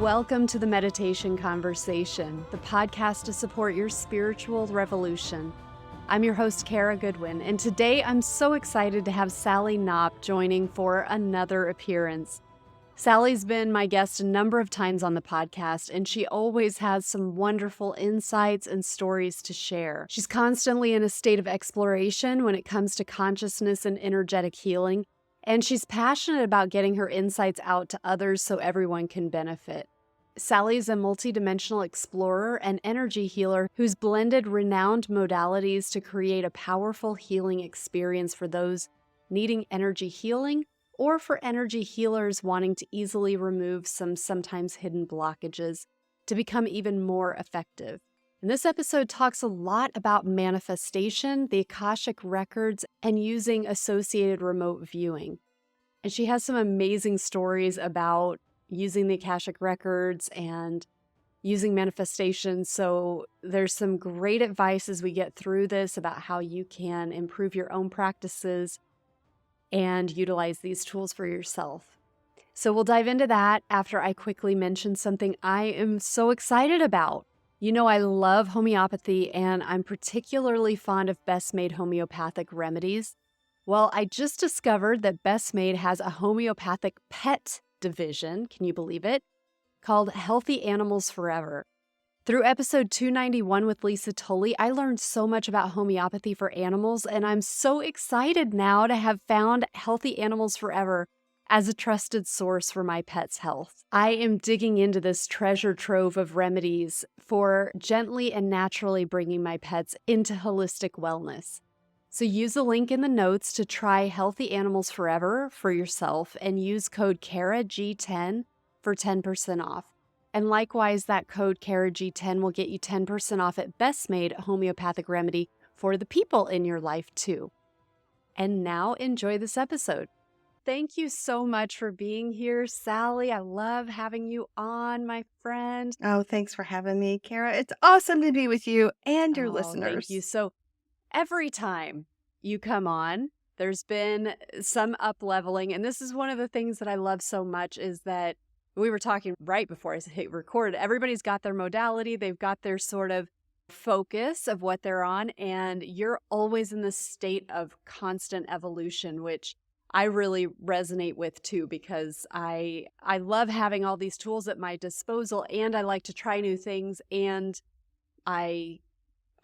Welcome to the Meditation Conversation, the podcast to support your spiritual revolution. I'm your host, Kara Goodwin, and today I'm so excited to have Sally Knopp joining for another appearance. Sally's been my guest a number of times on the podcast, and she always has some wonderful insights and stories to share. She's constantly in a state of exploration when it comes to consciousness and energetic healing, and she's passionate about getting her insights out to others so everyone can benefit. Sally's a multidimensional explorer and energy healer who's blended renowned modalities to create a powerful healing experience for those needing energy healing or for energy healers wanting to easily remove some sometimes hidden blockages to become even more effective. And this episode talks a lot about manifestation, the Akashic records, and using associated remote viewing. And she has some amazing stories about using the Akashic records and using manifestation. So there's some great advice as we get through this about how you can improve your own practices and utilize these tools for yourself. So we'll dive into that after I quickly mention something I am so excited about. You know, I love homeopathy, and I'm particularly fond of Best Made homeopathic remedies. Well, I just discovered that Best Made has a homeopathic pet division, can you believe it, called Healthy Animals Forever. Through episode 291 with Lisa Tully, I learned so much about homeopathy for animals, and I'm so excited now to have found Healthy Animals Forever as a trusted source for my pet's health. I am digging into this treasure trove of remedies for gently and naturally bringing my pets into holistic wellness. So use the link in the notes to try Healthy Animals Forever for yourself and use code KARAG10 for 10% off. And likewise, that code KARAG10 will get you 10% off at Best Made homeopathic remedy for the people in your life too. And now enjoy this episode. Thank you so much for being here, Sally. I love having you on, my friend. Oh, thanks for having me, Kara. It's awesome to be with you and your listeners. Thank you. So every time you come on, there's been some up-leveling, and this is one of the things that I love so much is that we were talking right before I hit record. Everybody's got their modality. They've got their sort of focus of what they're on, and you're always in this state of constant evolution, which I really resonate with too, because I love having all these tools at my disposal, and I like to try new things, and I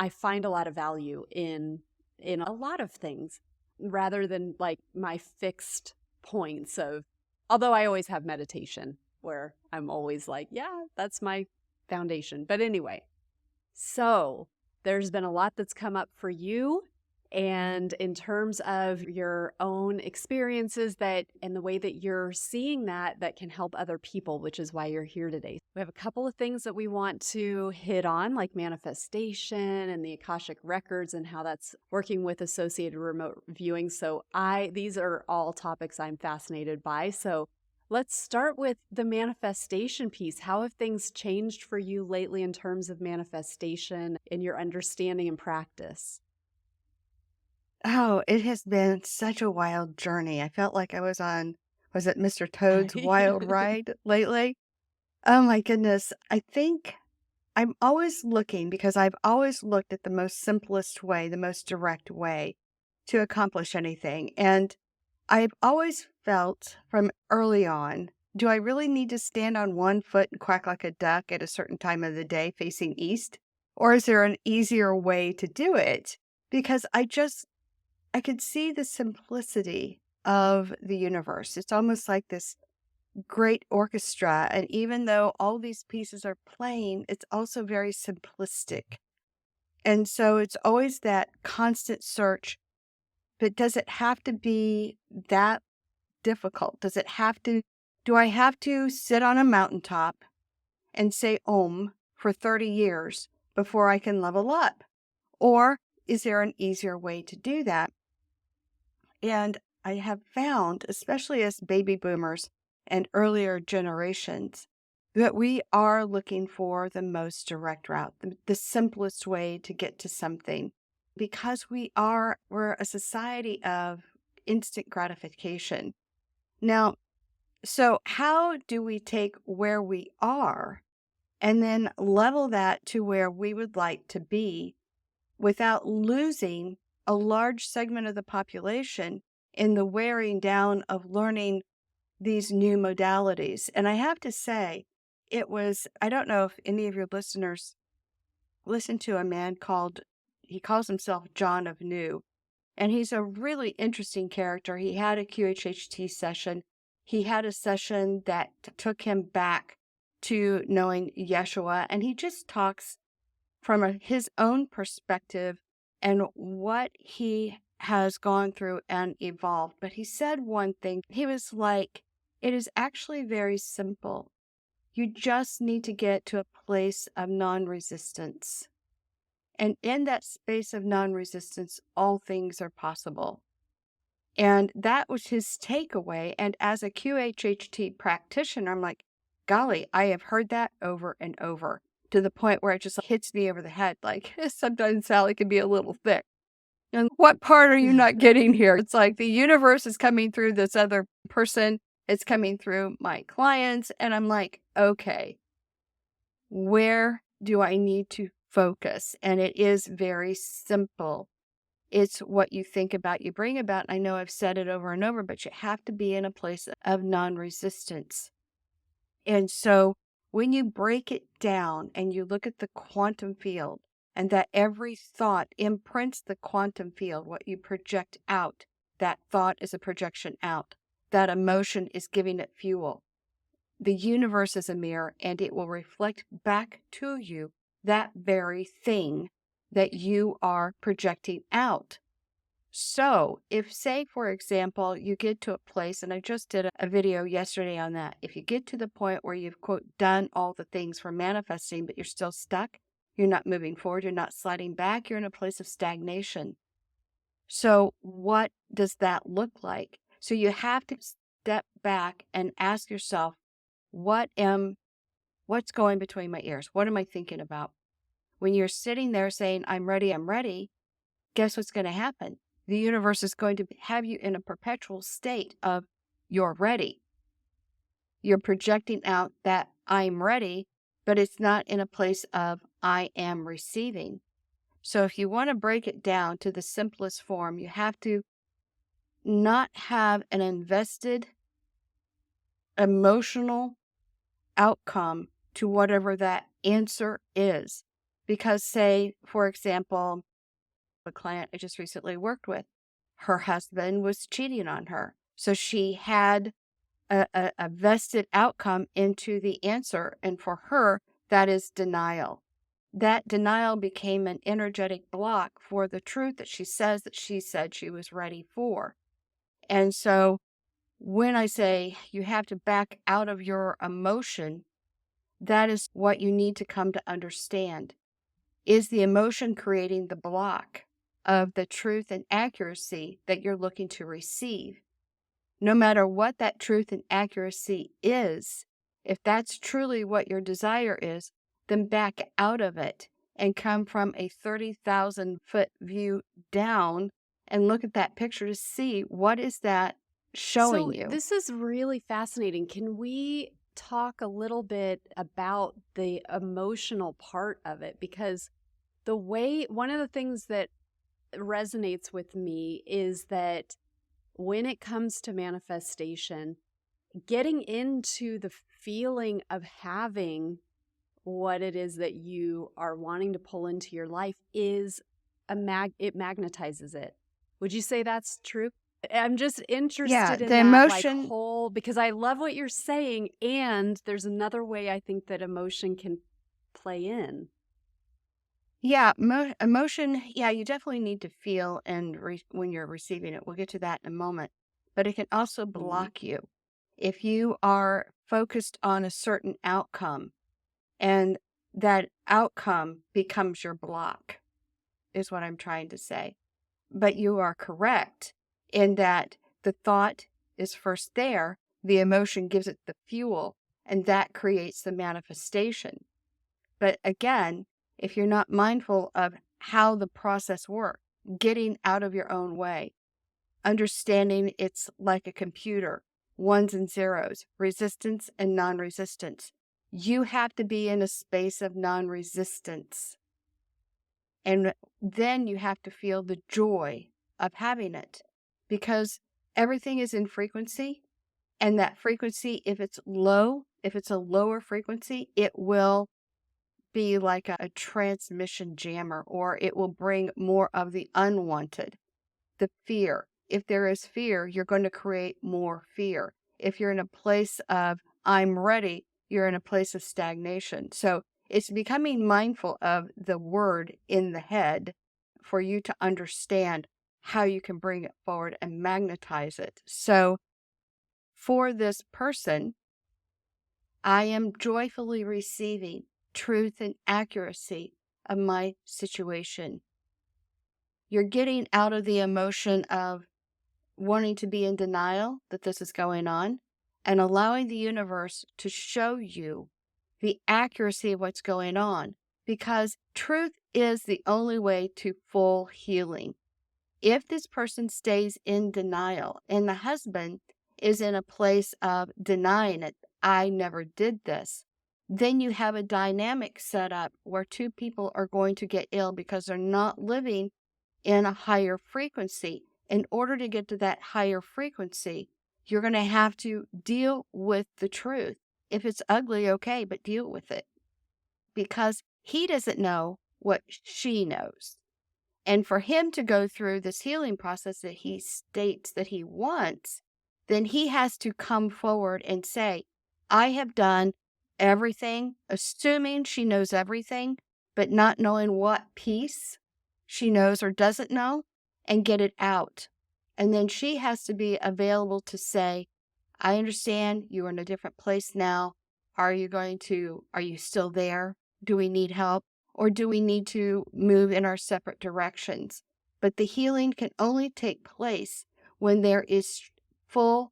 find a lot of value in a lot of things rather than like my fixed points of, although I always have meditation where I'm always like, yeah, that's my foundation. But anyway, so there's been a lot that's come up for you. And in terms of your own experiences and the way that you're seeing that can help other people, which is why you're here today. We have a couple of things that we want to hit on, like manifestation and the Akashic records and how that's working with associated remote viewing. So these are all topics I'm fascinated by. So let's start with the manifestation piece. How have things changed for you lately in terms of manifestation in your understanding and practice? Oh, it has been such a wild journey. I felt like I was it Mr. Toad's Wild Ride lately? Oh my goodness. I think I'm always looking because I've always looked at the most simplest way, the most direct way to accomplish anything. And I've always felt from early on, do I really need to stand on one foot and quack like a duck at a certain time of the day facing east? Or is there an easier way to do it? Because I could see the simplicity of the universe. It's almost like this great orchestra. And even though all these pieces are playing, it's also very simplistic. And so it's always that constant search. But does it have to be that difficult? Do I have to sit on a mountaintop and say Om for 30 years before I can level up? Or is there an easier way to do that? And I have found, especially as baby boomers and earlier generations, that we are looking for the most direct route, the simplest way to get to something, because we're a society of instant gratification. Now, So how do we take where we are and then level that to where we would like to be without losing a large segment of the population in the wearing down of learning these new modalities? And I have to say, I don't know if any of your listeners listen to a man he calls himself John of New. And he's a really interesting character. He had a QHHT session. He had a session that took him back to knowing Yeshua. And he just talks from his own perspective and what he has gone through and evolved. But he said one thing. He was like, it is actually very simple. You just need to get to a place of non-resistance. And in that space of non-resistance, all things are possible. And that was his takeaway. And as a QHHT practitioner, I'm like, golly, I have heard that over and over to the point where it just hits me over the head. Like, sometimes Sally can be a little thick. And what part are you not getting here? It's like the universe is coming through this other person. It's coming through my clients. And I'm like, okay, where do I need to focus? And it is very simple. It's what you think about, you bring about. I know I've said it over and over, but you have to be in a place of non-resistance. And so when you break it down and you look at the quantum field, and that every thought imprints the quantum field, what you project out, that thought is a projection out. That emotion is giving it fuel. The universe is a mirror, and it will reflect back to you that very thing that you are projecting out. So if, say, for example, you get to a place, and I just did a video yesterday on that, if you get to the point where you've, quote, done all the things for manifesting, but you're still stuck, you're not moving forward, you're not sliding back, you're in a place of stagnation. So what does that look like? So you have to step back and ask yourself, what's going between my ears? What am I thinking about? When you're sitting there saying, I'm ready, guess what's going to happen? The universe is going to have you in a perpetual state of you're ready. You're projecting out that I'm ready, but it's not in a place of I am receiving. So if you want to break it down to the simplest form, you have to not have an invested emotional outcome to whatever that answer is. Because, say, for example, a client I just recently worked with, her husband was cheating on her. So she had a vested outcome into the answer. And for her, that is denial. That denial became an energetic block for the truth that she said she was ready for. And so when I say you have to back out of your emotion, that is what you need to come to understand. Is the emotion creating the block of the truth and accuracy that you're looking to receive? No matter what that truth and accuracy is, if that's truly what your desire is, then back out of it and come from a 30,000-foot view down and look at that picture to see what is that showing you. This is really fascinating. Can we talk a little bit about the emotional part of it? Because one of the things that resonates with me is that when it comes to manifestation, getting into the feeling of having what it is that you are wanting to pull into your life is it magnetizes it. Would you say that's true? I'm just interested in the that emotion, whole, because I love what you're saying, and there's another way I think that emotion can play in. emotion, you definitely need to feel when you're receiving it. We'll get to that in a moment. But it can also block you. If you are focused on a certain outcome and that outcome becomes your block, is what I'm trying to say. But you are correct in that the thought is first there, the emotion gives it the fuel, and that creates the manifestation. But again, if you're not mindful of how the process works, getting out of your own way, understanding it's like a computer. ones and zeros, resistance and non-resistance. You have to be in a space of non-resistance. And then you have to feel the joy of having it, because everything is in frequency. And that frequency, if it's low, if it's a lower frequency, it will be like a transmission jammer, or it will bring more of the unwanted, the fear. If there is fear, you're going to create more fear. If you're in a place of I'm ready, you're in a place of stagnation. So it's becoming mindful of the word in the head for you to understand how you can bring it forward and magnetize it. So for this person, I am joyfully receiving truth and accuracy of my situation. You're getting out of the emotion of wanting to be in denial that this is going on and allowing the universe to show you the accuracy of what's going on, because truth is the only way to full healing. If this person stays in denial and the husband is in a place of denying it, I never did this, then you have a dynamic set up where two people are going to get ill because they're not living in a higher frequency. In order to get to that higher frequency, you're going to have to deal with the truth. If it's ugly, okay, but deal with it, because he doesn't know what she knows. And for him to go through this healing process that he states that he wants, then he has to come forward and say, I have done everything, assuming she knows everything, but not knowing what piece she knows or doesn't know, and get it out. And then she has to be available to say, I understand you're in a different place now. Are you still there? Do we need help? Or do we need to move in our separate directions? But the healing can only take place when there is full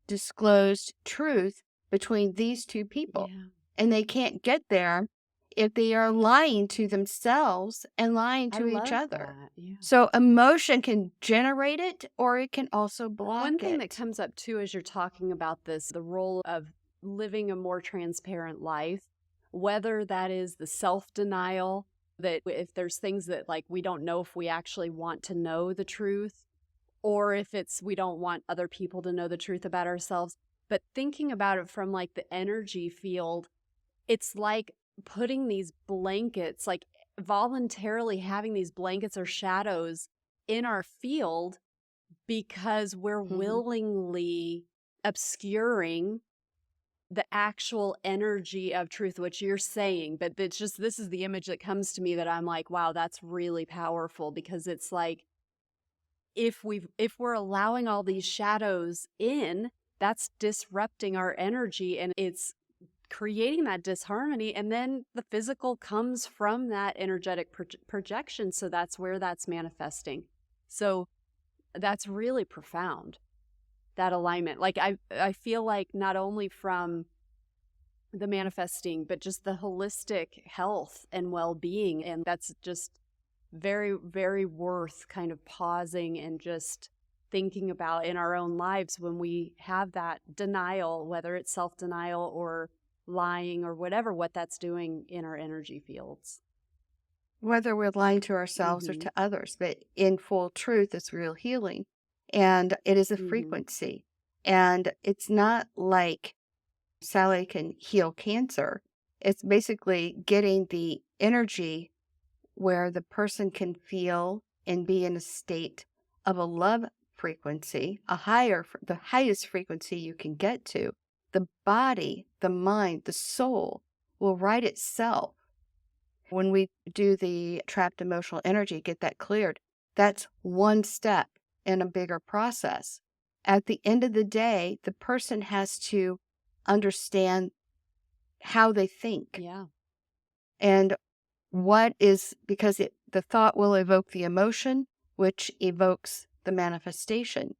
disclosed truth between these two people. Yeah. And they can't get there if they are lying to themselves and lying to each other. Yeah. So emotion can generate it, or it can also block One thing it. that comes up too as you're talking about this, the role of living a more transparent life, whether that is the self-denial, that if there's things that like we don't know if we actually want to know the truth, or if it's we don't want other people to know the truth about ourselves. But thinking about it from like the energy field, it's like putting these blankets, like voluntarily having these blankets or shadows in our field, because we're willingly obscuring the actual energy of truth, which you're saying. But it's just, this is the image that comes to me that I'm like, wow, that's really powerful, because it's like, if we're allowing all these shadows in, that's disrupting our energy, and it's creating that disharmony. And then the physical comes from that energetic projection. So that's where that's manifesting. So that's really profound, that alignment. Like I feel like not only from the manifesting, but just the holistic health and well-being. And that's just very, very worth kind of pausing and just thinking about in our own lives when we have that denial, whether it's self-denial or lying or whatever, what that's doing in our energy fields. Whether we're lying to ourselves or to others, but in full truth, it's real healing. And it is a frequency. And it's not like Sally can heal cancer. It's basically getting the energy where the person can feel and be in a state of a love frequency, the highest frequency you can get to. The body, the mind, the soul will right itself. When we do the trapped emotional energy, get that cleared, that's one step in a bigger process. At the end of the day, the person has to understand how they think. Yeah. And because the thought will evoke the emotion, which evokes the manifestation.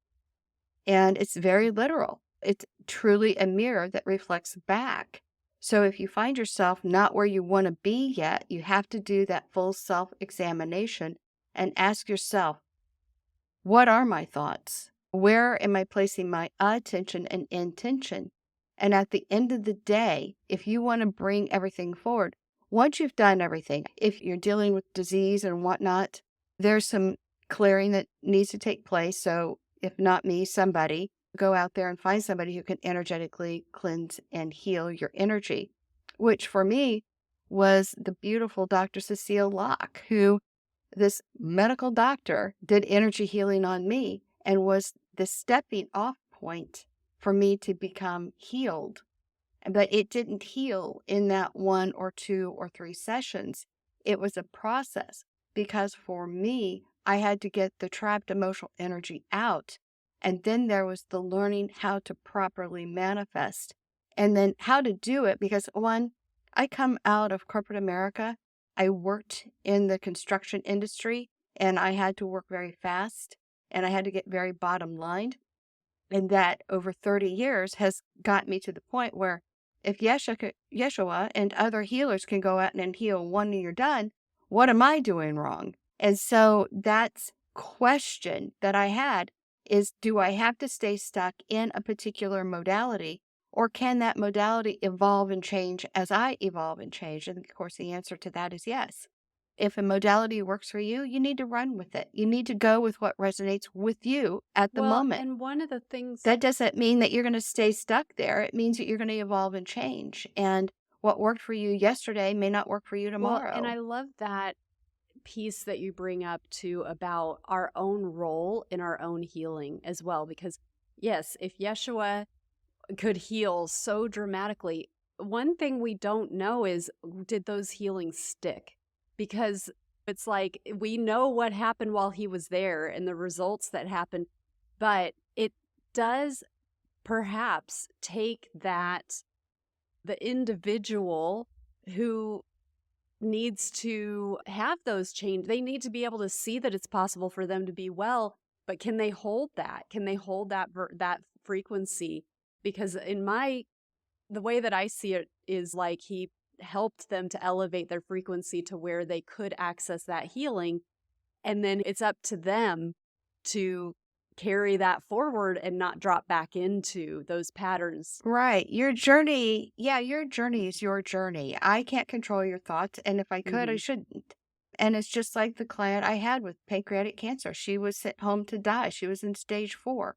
And it's very literal. It's truly a mirror that reflects back. So if you find yourself not where you want to be yet, you have to do that full self-examination and ask yourself, what are my thoughts? Where am I placing my attention and intention? And at the end of the day, if you want to bring everything forward, once you've done everything, if you're dealing with disease and whatnot, there's some clearing that needs to take place. So if not me, somebody, go out there and find somebody who can energetically cleanse and heal your energy, which for me was the beautiful Dr. Cecile Locke, who this medical doctor did energy healing on me and was the stepping off point for me to become healed. But it didn't heal in that 1 or 2 or 3 sessions. It was a process because for me, I had to get the trapped emotional energy out. And then there was the learning how to properly manifest and then how to do it because one, I come out of corporate America. I worked in the construction industry and I had to work very fast and I had to get very bottom lined. And that over 30 years has got me to the point where if Yeshua and other healers can go out and heal one and you're done, what am I doing wrong? And so that's question that I had is, do I have to stay stuck in a particular modality or can that modality evolve and change as I evolve and change? And of course, the answer to that is yes. If a modality works for you, you need to run with it. You need to go with what resonates with you at the Well, moment. and one of the things, That doesn't mean that you're going to stay stuck there. It means that you're going to evolve and change. And what worked for you yesterday may not work for you well, and tomorrow. I love that piece that you bring up too about our own role in our own healing as well. Because, yes, if Yeshua could heal so dramatically, one thing we don't know is, did those healings stick? Because it's like we know what happened while he was there and the results that happened, but it does perhaps take that the individual who needs to have those change. They need to be able to see that it's possible for them to be well, but can they hold that? Can they hold that frequency? Because the way that I see it is like he helped them to elevate their frequency to where they could access that healing, and then it's up to them to carry that forward and not drop back into those patterns. Right. Your journey, your journey is your journey. I can't control your thoughts. And if I could, I Mm-hmm. shouldn't. And it's just like the client I had with pancreatic cancer. She was sent home to die. She was in stage 4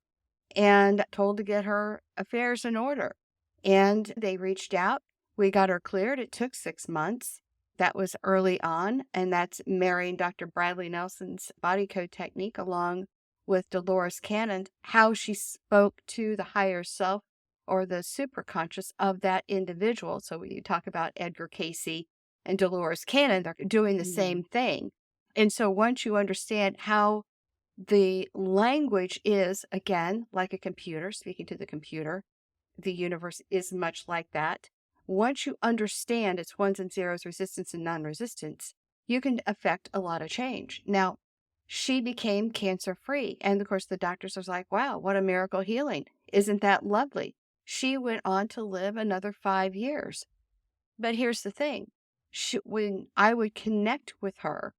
and told to get her affairs in order. And they reached out. We got her cleared. It took 6 months. That was early on. And that's marrying Dr. Bradley Nelson's body code technique along with Dolores Cannon, how she spoke to the higher self or the superconscious of that individual. So when you talk about Edgar Casey and Dolores Cannon, they're doing the Mm-hmm. same thing. And so once you understand how the language is, again, like a computer, speaking to the computer, the universe is much like that. Once you understand its ones and zeros, resistance and non-resistance, you can affect a lot of change. Now, she became cancer free. And of course, the doctors was like, wow, what a miracle healing. Isn't that lovely? She went on to live another 5 years. But here's the thing. When I would connect with her,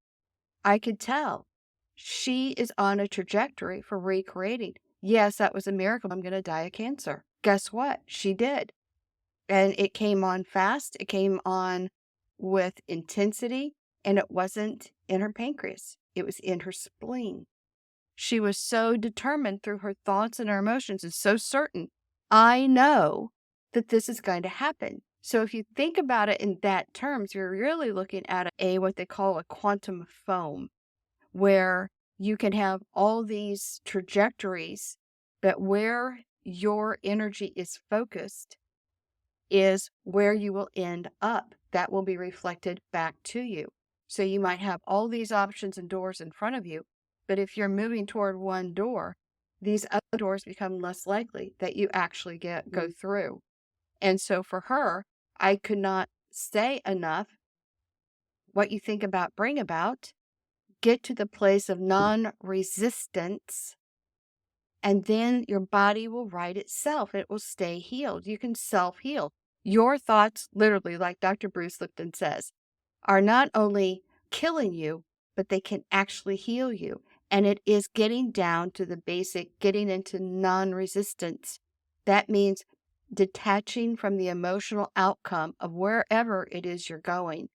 I could tell she is on a trajectory for recreating. Yes, that was a miracle. I'm going to die of cancer. Guess what? She did. And it came on fast. It came on with intensity, and it wasn't in her pancreas. It was in her spleen. She was so determined through her thoughts and her emotions and so certain, I know that this is going to happen. So if you think about it in that terms, you're really looking at what they call a quantum foam, where you can have all these trajectories, but where your energy is focused is where you will end up. That will be reflected back to you. So you might have all these options and doors in front of you, but if you're moving toward one door, these other doors become less likely that you actually go through. And so for her, I could not say enough what you think about bring about. Get to the place of non-resistance, and then your body will right itself. It will stay healed. You can self-heal. Your thoughts, literally, like Dr. Bruce Lipton says, are not only killing you, but they can actually heal you. And it is getting down to the basic, getting into non-resistance. That means detaching from the emotional outcome of wherever it is you're going,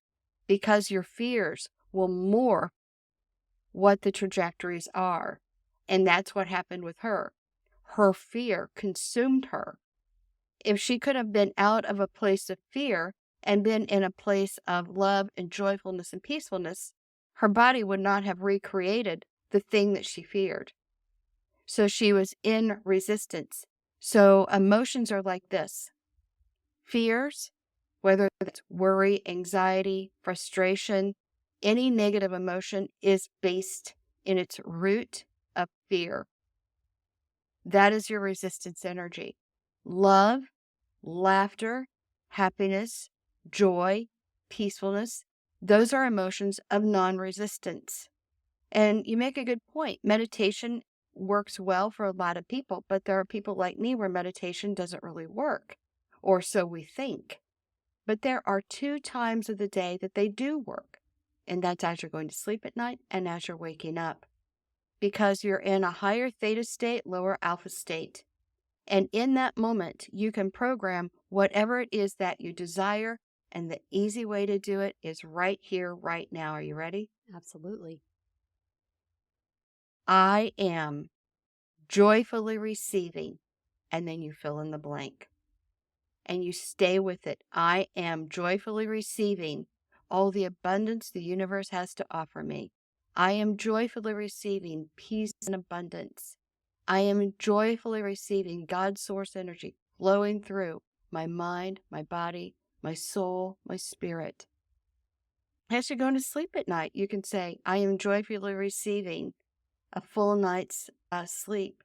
because your fears will morph what the trajectories are. And that's what happened with her. Her fear consumed her. If she could have been out of a place of fear and been in a place of love and joyfulness and peacefulness, her body would not have recreated the thing that she feared. So she was in resistance. So emotions are like this. Fears, whether it's worry, anxiety, frustration, any negative emotion is based in its root of fear. That is your resistance energy. Love, laughter, happiness, joy, peacefulness, those are emotions of non-resistance. And you make a good point. Meditation works well for a lot of people, but there are people like me where meditation doesn't really work, or so we think. But there are 2 times of the day that they do work, and that's as you're going to sleep at night and as you're waking up, because you're in a higher theta state, lower alpha state. And in that moment, you can program whatever it is that you desire, and the easy way to do it is right here, right now. Are you ready? Absolutely. I am joyfully receiving, and then you fill in the blank. And you stay with it. I am joyfully receiving all the abundance the universe has to offer me. I am joyfully receiving peace and abundance. I am joyfully receiving God's source energy flowing through my mind, my body, my soul, my spirit. As you're going to sleep at night, you can say, I am joyfully receiving a full night's sleep.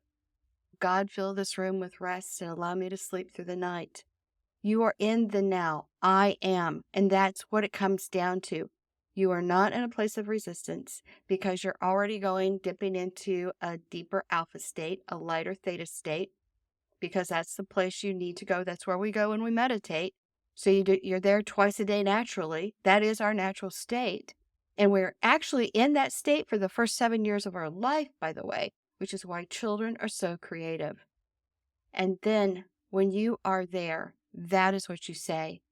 God, fill this room with rest and allow me to sleep through the night. You are in the now. I am. And that's what it comes down to. You are not in a place of resistance because you're already dipping into a deeper alpha state, a lighter theta state, because that's the place you need to go. That's where we go when we meditate. So you're there twice a day naturally. That is our natural state. And we're actually in that state for the first 7 years of our life, by the way, which is why children are so creative. And then when you are there, that is what you say.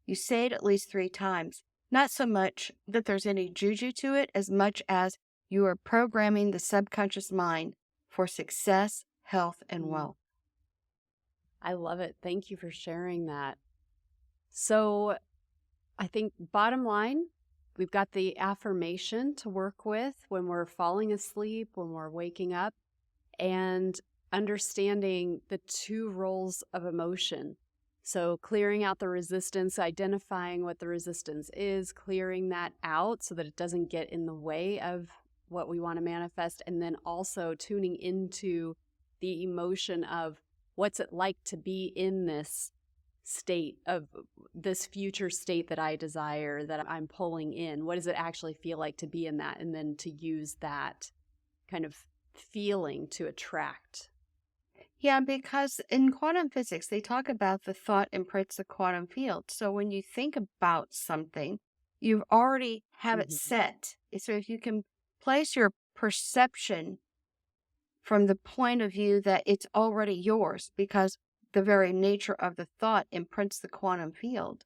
You say it at least 3 times. Not so much that there's any juju to it, as much as you are programming the subconscious mind for success, health, and wealth. I love it. Thank you for sharing that. So I think bottom line, we've got the affirmation to work with when we're falling asleep, when we're waking up, and understanding the 2 roles of emotion. So clearing out the resistance, identifying what the resistance is, clearing that out so that it doesn't get in the way of what we want to manifest, and then also tuning into the emotion of what's it like to be in this state of this future state that I desire, that I'm pulling in. What does it actually feel like to be in that? And then to use that kind of feeling to attract. Yeah, because in quantum physics, they talk about the thought imprints the quantum field. So when you think about something, you already have it set. So if you can place your perception from the point of view that it's already yours, because the very nature of the thought imprints the quantum field,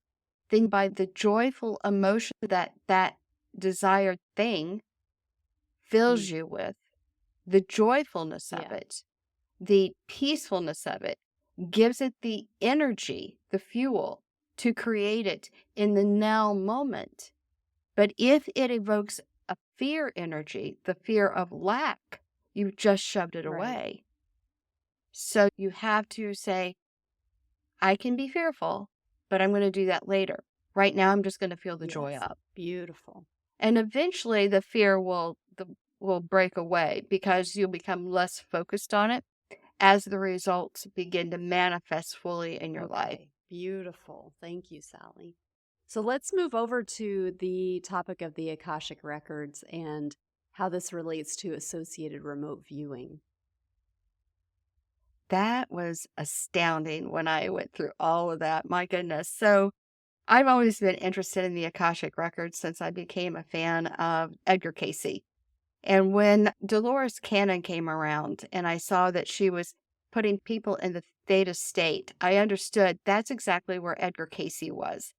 then by the joyful emotion that that desired thing fills you with, the joyfulness of it, the peacefulness of it, gives it the energy, the fuel to create it in the now moment. But if it evokes a fear energy, the fear of lack, you've just shoved it away. So you have to say, I can be fearful, but I'm going to do that later. Right now, I'm just going to feel the joy up. Beautiful. And eventually the fear will break away because you'll become less focused on it as the results begin to manifest fully in your life. Beautiful. Thank you, Sally. So let's move over to the topic of the Akashic records and how this relates to associated remote viewing. That was astounding when I went through all of that. My goodness. So I've always been interested in the Akashic records since I became a fan of Edgar Cayce. And when Dolores Cannon came around and I saw that she was putting people in the theta state, I understood that's exactly where Edgar Casey was.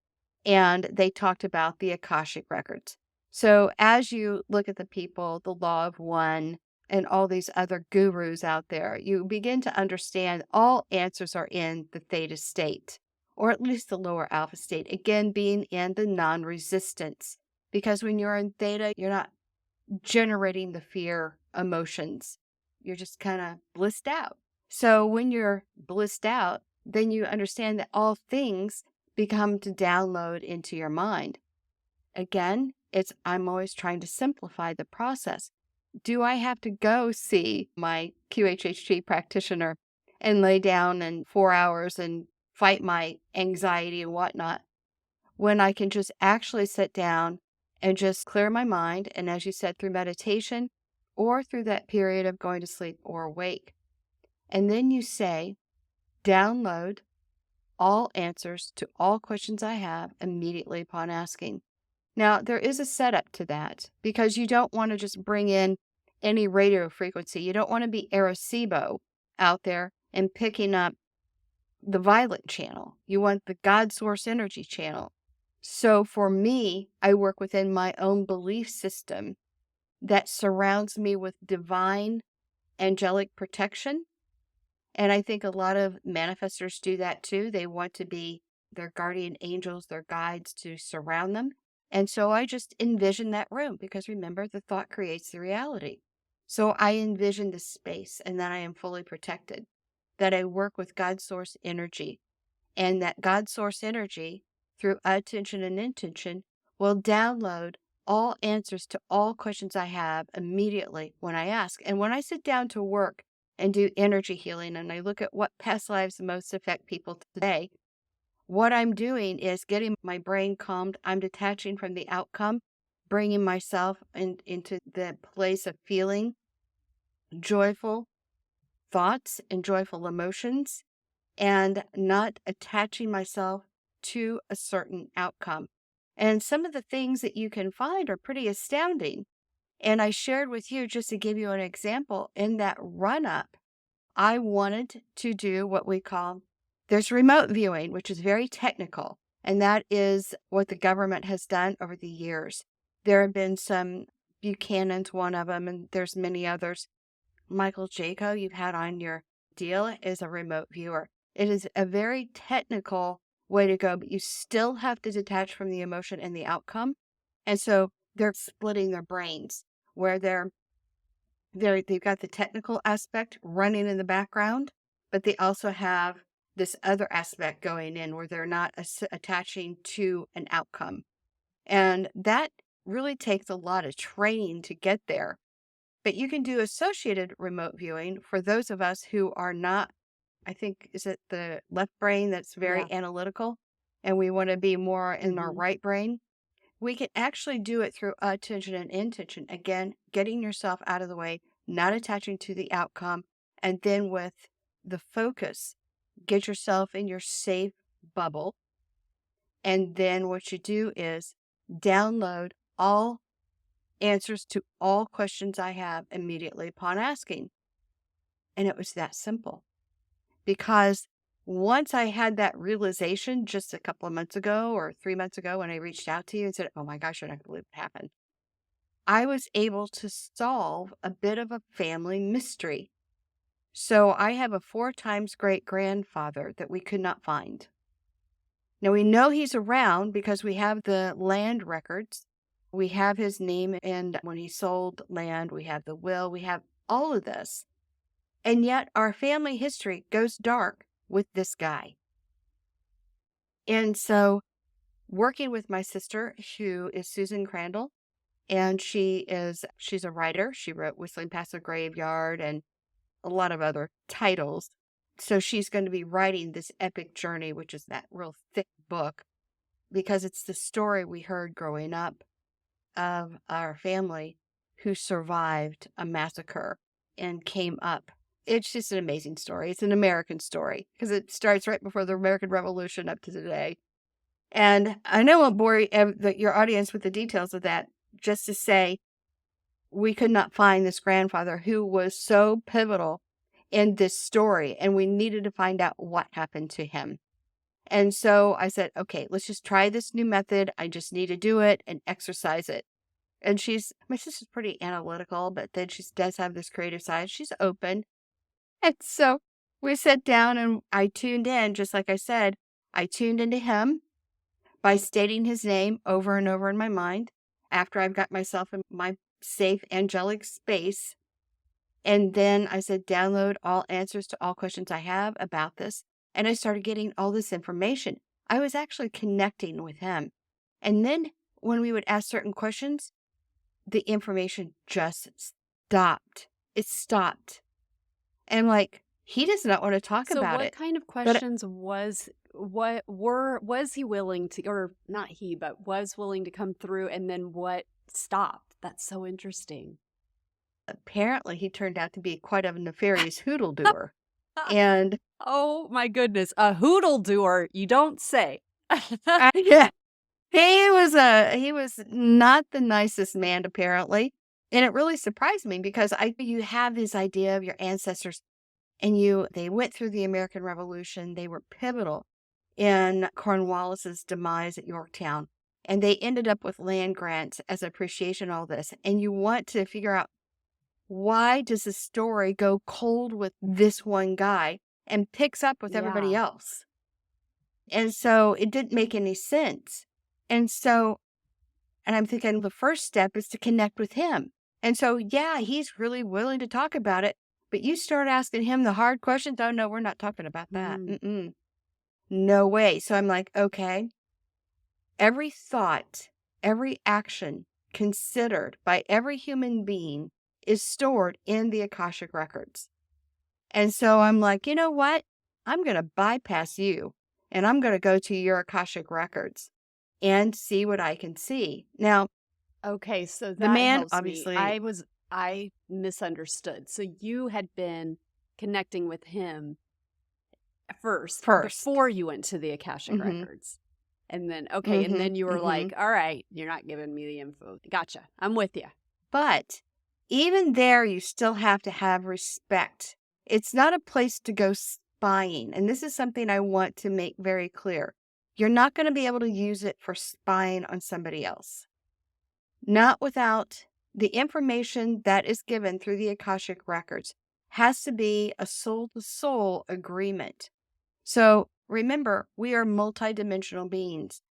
And they talked about the Akashic records. So as you look at the people, the Law of One, and all these other gurus out there, you begin to understand all answers are in the theta state, or at least the lower alpha state, again, being in the non-resistance. Because when you're in theta, you're not generating the fear emotions. You're just kind of blissed out. So when you're blissed out, then you understand that all things become to download into your mind. Again, I'm always trying to simplify the process. Do I have to go see my QHHT practitioner and lay down in 4 hours and fight my anxiety and whatnot, when I can just actually sit down and just clear my mind, and as you said, through meditation or through that period of going to sleep or awake. And then you say, download all answers to all questions I have immediately upon asking. Now, there is a setup to that because you don't want to just bring in any radio frequency. You don't want to be Arecibo out there and picking up the violet channel. You want the God source energy channel. So for me, I work within my own belief system that surrounds me with divine angelic protection. And I think a lot of manifestors do that too. They want to be their guardian angels, their guides to surround them. And so I just envision that room because remember, the thought creates the reality. So I envision this space and that I am fully protected, that I work with God source energy, and that God source energy through attention and intention will download all answers to all questions I have immediately when I ask. And when I sit down to work and do energy healing and I look at what past lives most affect people today, what I'm doing is getting my brain calmed. I'm detaching from the outcome, bringing myself into the place of feeling joyful thoughts and joyful emotions and not attaching myself to a certain outcome. And some of the things that you can find are pretty astounding. And I shared with you, just to give you an example, in that run up, I wanted to do what we call, there's remote viewing, which is very technical. And that is what the government has done over the years. There have been some, Buchanan's one of them, and there's many others. Michael Jaco, you've had on your deal, is a remote viewer. It is a very technical way to go, but you still have to detach from the emotion and the outcome. And so they're splitting their brains where they've got the technical aspect running in the background, but they also have this other aspect going in where they're not attaching to an outcome. And that really takes a lot of training to get there. But you can do associated remote viewing for those of us who are not, I think, is it the left brain that's very analytical and we want to be more in our right brain? We can actually do it through attention and intention. Again, getting yourself out of the way, not attaching to the outcome, and then with the focus, get yourself in your safe bubble. And then what you do is download all answers to all questions I have immediately upon asking. And it was that simple. Because once I had that realization just a couple of months ago or 3 months ago when I reached out to you and said, oh my gosh, you're not going to believe what happened, I was able to solve a bit of a family mystery. So I have a 4 times great grandfather that we could not find. Now we know he's around because we have the land records. We have his name, and when he sold land, we have the will, we have all of this. And yet our family history goes dark with this guy. And so working with my sister, who is Susan Crandall, and she's a writer. She wrote Whistling Past the Graveyard and a lot of other titles. So she's going to be writing this epic journey, which is that real thick book, because it's the story we heard growing up of our family who survived a massacre and came up. It's just an amazing story. It's an American story because it starts right before the American Revolution up to today. And I know I won't bore your audience with the details of that, just to say we could not find this grandfather who was so pivotal in this story, and we needed to find out what happened to him. And so I said, okay, let's just try this new method. I just need to do it and exercise it. And my sister's pretty analytical, but then she does have this creative side. She's open. And so we sat down and I tuned in, just like I said, I tuned into him by stating his name over and over in my mind after I've got myself in my safe angelic space. And then I said, download all answers to all questions I have about this. And I started getting all this information. I was actually connecting with him. And then when we would ask certain questions, the information just stopped. It stopped. And like, he does not want to talk So about what it. kind of But questions was he willing to, or not he, but was willing to come through, and then what stopped? That's so interesting. apparently he turned out to be quite a nefarious hoodle doer. And Oh my goodness, a hoodle doer, you don't say. yeah, he was not the nicest man, apparently. And it really surprised me because you have this idea of your ancestors and they went through the American Revolution. They were pivotal in Cornwallis's demise at Yorktown. And they ended up with land grants as appreciation, all this. And you want to figure out, why does the story go cold with this one guy and picks up with everybody Yeah. else? And so it didn't make any sense. And I'm thinking the first step is to connect with him. And so, yeah, he's really willing to talk about it. But you start asking him the hard questions. Oh, no, we're not talking about that. Mm. No way. So I'm like, okay, every thought, every action considered by every human being is stored in the Akashic records. And so I'm like, you know what? I'm going to bypass you and I'm going to go to your Akashic records and see what I can see. Now, Okay, so the that man helps me. obviously I misunderstood. So you had been connecting with him first first. before you went to the Akashic Mm-hmm. records. And then, okay, and Mm-hmm. then you were Mm-hmm. like, all right, you're not giving me the info. Gotcha. I'm with you. But even there, you still have to have respect. It's not a place to go spying. And this is something I want to make very clear. You're not going to be able to use it for spying on somebody else. Not without the information that is given through the Akashic records has to be a soul-to-soul agreement. So remember, we are multidimensional beings.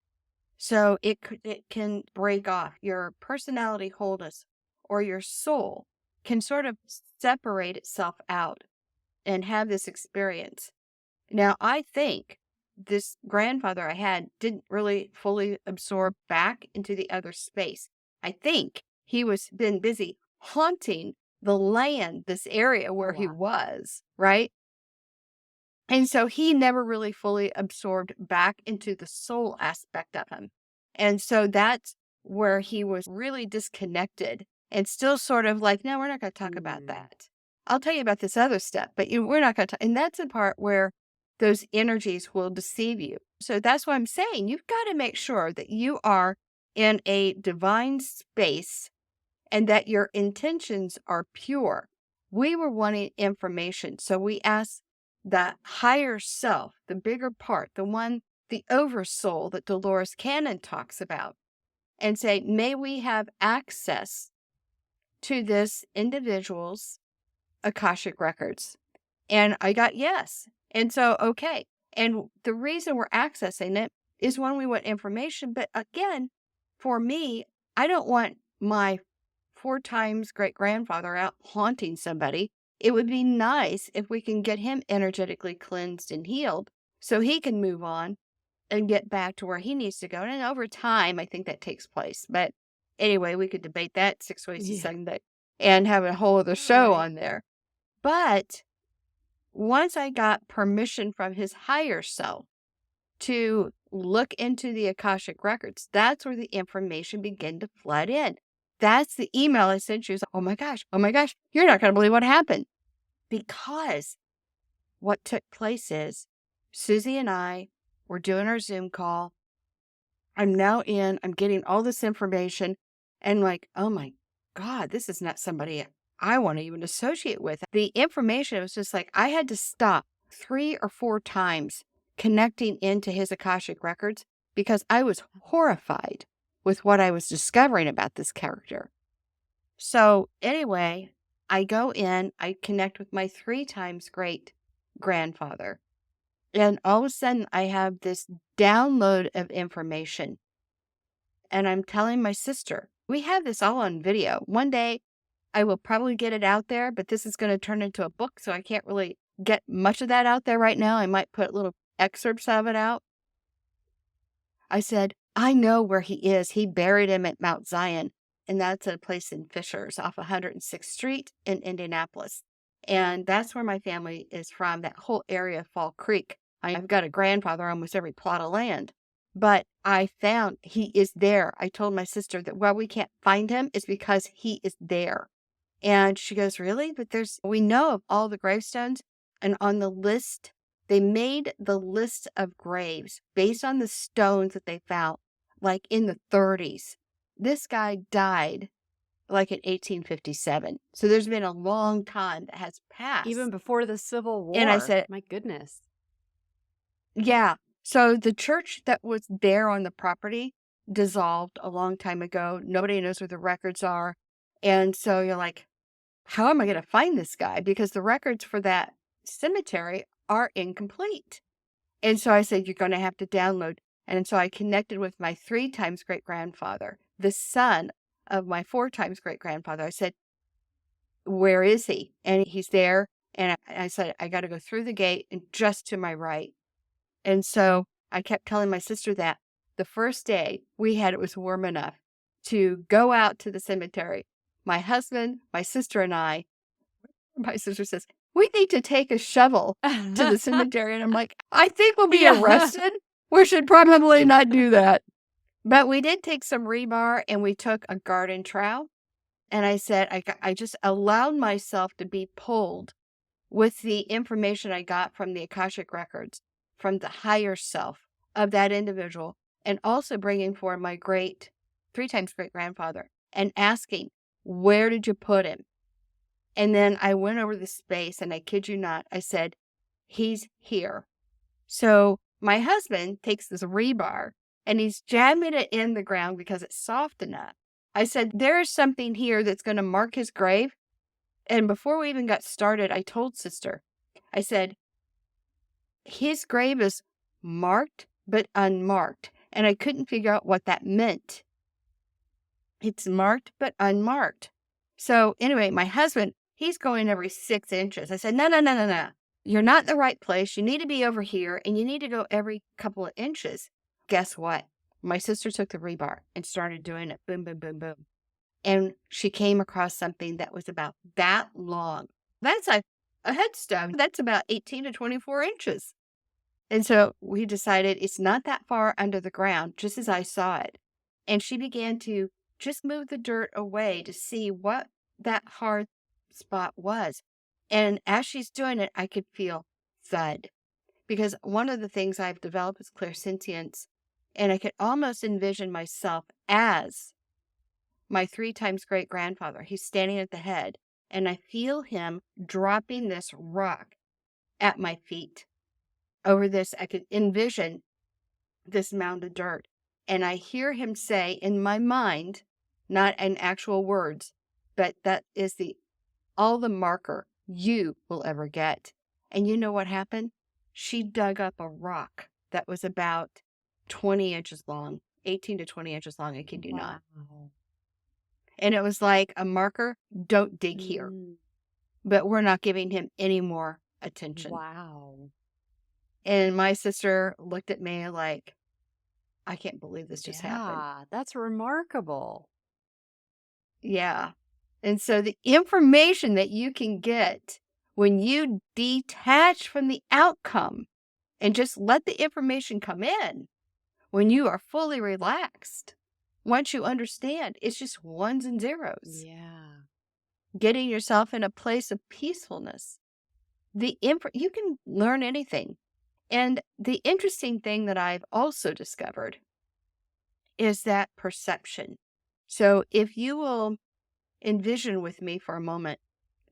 So it can break off. Your personality wholeness or your soul can sort of separate itself out and have this experience. Now, I think this grandfather I had didn't really fully absorb back into the other space. I think he was been busy haunting the land, this area where he wow. was, right? And so he never really fully absorbed back into the soul aspect of him. And so that's where he was really disconnected and still sort of like, no, we're not going to talk about that. I'll tell you about this other stuff, but we're not going to talk. And that's the part where those energies will deceive you. So that's what I'm saying. You've got to make sure that you are in a divine space and that your intentions are pure. We were wanting information. So we asked the higher self, the bigger part, the oversoul that Dolores Cannon talks about, and say, may we have access to this individual's Akashic records? And I got yes. And so, okay. And the reason we're accessing it is when we want information. But again, for me, I don't want my 4 times great grandfather out haunting somebody. It would be nice if we can get him energetically cleansed and healed so he can move on and get back to where he needs to go. And over time, I think that takes place. But anyway, we could debate that 6 ways to Yeah. Sunday and have a whole other show Right. on there. But once I got permission from his higher self to look into the Akashic records, that's where the information began to flood in. That's the email I sent you. Oh my gosh, you're not going to believe what happened. Because what took place is Susie and I were doing our Zoom call. I'm getting all this information and like, oh my God, this is not somebody I want to even associate with. The information was just like I had to stop 3 or 4 times connecting into his Akashic records because I was horrified with what I was discovering about this character. So anyway, I go in, I connect with my 3 times great grandfather. And all of a sudden, I have this download of information. And I'm telling my sister, we have this all on video. One day, I will probably get it out there, but this is going to turn into a book. So I can't really get much of that out there right now. I might put little excerpts of it out. I said, I know where he is. He buried him at Mount Zion. And that's a place in Fishers off 106th Street in Indianapolis. And that's where my family is from, that whole area of Fall Creek. I've got a grandfather on almost every plot of land. But I found he is there. I told my sister that why we can't find him is because he is there. And she goes, really? But we know of all the gravestones. And on the list, they made the list of graves based on the stones that they found, like in the 30s. This guy died like in 1857. So there's been a long time that has passed. Even before the Civil War. And I said, my goodness. yeah. So the church that was there on the property dissolved a long time ago. Nobody knows where the records are. And so you're like, how am I going to find this guy? Because the records for that cemetery are incomplete. And so I said, you're going to have to download. And so I connected with my 3 times great grandfather, the son of my 4 times great grandfather. I said, where is he? And he's there. And I said, I got to go through the gate and just to my right. And so I kept telling my sister that the first day it was warm enough to go out to the cemetery. My husband, my sister, and my sister says, we need to take a shovel to the cemetery. And I'm like, I think we'll be arrested. We should probably not do that. But we did take some rebar and we took a garden trowel. And I said, I just allowed myself to be pulled with the information I got from the Akashic records, from the higher self of that individual, and also bringing forward my 3 times great grandfather and asking, where did you put him? And then I went over the space and I kid you not, I said, he's here. So my husband takes this rebar and he's jamming it in the ground because it's soft enough. I said, there is something here that's going to mark his grave. And before we even got started, I told sister, I said, his grave is marked but unmarked. And I couldn't figure out what that meant. It's marked but unmarked. So anyway, my husband, he's going every 6 inches. I said, no. You're not in the right place. You need to be over here and you need to go every couple of inches. Guess what? My sister took the rebar and started doing it. Boom, boom, boom, boom. And she came across something that was about that long. That's a headstone. That's about 18 to 24 inches. And so we decided it's not that far under the ground, just as I saw it. And she began to just move the dirt away to see what that hard spot was. And as she's doing it, I could feel thud. Because one of the things I've developed is clairsentience. And I could almost envision myself as my 3 times great grandfather. He's standing at the head. And I feel him dropping this rock at my feet. Over this, I could envision this mound of dirt. And I hear him say in my mind, not in actual words, but that is all the marker you will ever get. And you know what happened? She dug up a rock that was about 20 inches long, 18 to 20 inches long, I kid you not. And it was like a marker, don't dig here. But we're not giving him any more attention. Wow. And my sister looked at me like, I can't believe this just happened. Yeah, that's remarkable. Yeah. And so the information that you can get when you detach from the outcome and just let the information come in, when you are fully relaxed, once you understand, it's just ones and zeros. Yeah. Getting yourself in a place of peacefulness. You can learn anything. And the interesting thing that I've also discovered is that perception. So if you will envision with me for a moment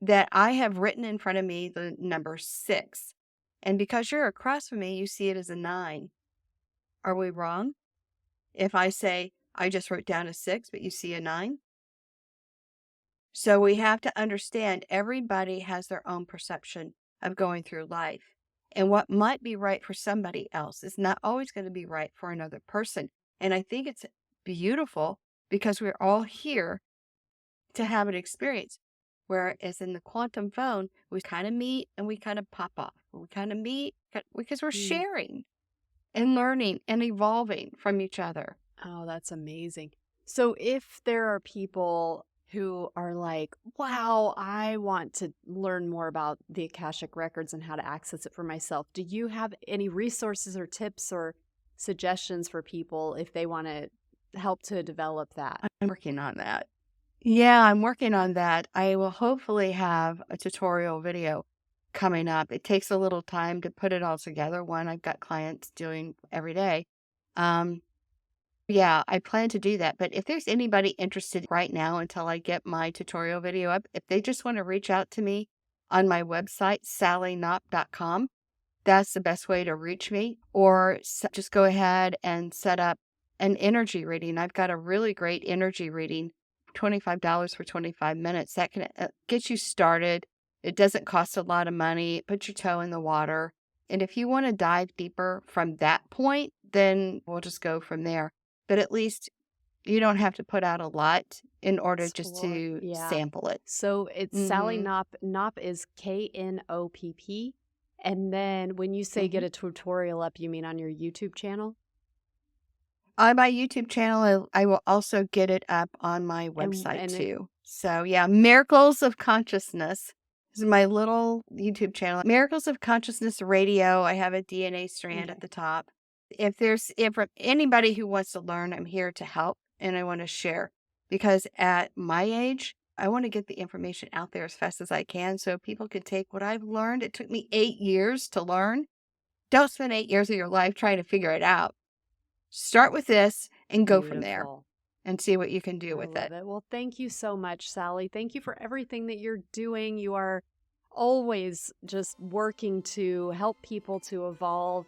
that I have written in front of me the number 6. And because you're across from me, you see it as a 9. Are we wrong? If I say, I just wrote down a 6, but you see a 9? So we have to understand everybody has their own perception of going through life. And what might be right for somebody else is not always going to be right for another person. And I think it's beautiful because we're all here to have an experience. Whereas in the quantum phone, we kind of meet and we kind of pop off. We kind of meet because we're Mm. sharing and learning and evolving from each other. Oh, that's amazing. So if there are people who are like, wow, I want to learn more about the Akashic Records and how to access it for myself, do you have any resources or tips or suggestions for people if they want to help to develop that? I'm working on that. Yeah, I'm working on that. I will hopefully have a tutorial video coming up. It takes a little time to put it all together. One, I've got clients doing every day. Yeah, I plan to do that. But if there's anybody interested right now until I get my tutorial video up, if they just want to reach out to me on my website, sallyknopp.com, that's the best way to reach me. Or just go ahead and set up an energy reading. I've got a really great energy reading, $25 for 25 minutes. That can get you started. It doesn't cost a lot of money. Put your toe in the water. And if you want to dive deeper from that point, then we'll just go from there. But at least you don't have to put out a lot in order just Explore. to Yeah. sample it. So it's Sally Knopp. Knopp is Knopp. And then when you say get a tutorial up, you mean on your YouTube channel? On my YouTube channel, I will also get it up on my website and too. So yeah, Miracles of Consciousness is my little YouTube channel. Miracles of Consciousness Radio. I have a DNA strand at the top. If anybody who wants to learn, I'm here to help and I want to share because at my age, I want to get the information out there as fast as I can so people can take what I've learned. It took me 8 years to learn. Don't spend 8 years of your life trying to figure it out. Start with this and go from there and see what you can do with it. Well, thank you so much, Sally. Thank you for everything that you're doing. You are always just working to help people to evolve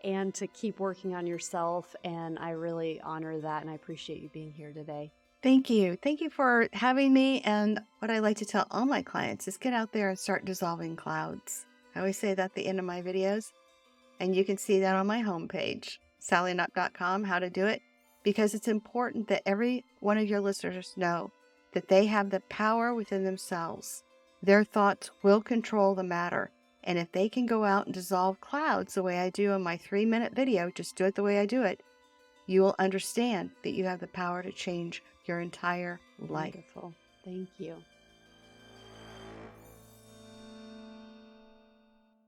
and to keep working on yourself. And I really honor that. And I appreciate you being here today. Thank you. Thank you for having me. And what I like to tell all my clients is get out there and start dissolving clouds. I always say that at the end of my videos. And you can see that on my homepage, sallyknopp.com, how to do it. Because it's important that every one of your listeners know that they have the power within themselves. Their thoughts will control the matter. And if they can go out and dissolve clouds the way I do in my 3-minute video, just do it the way I do it, you will understand that you have the power to change your entire life. Wonderful. Thank you.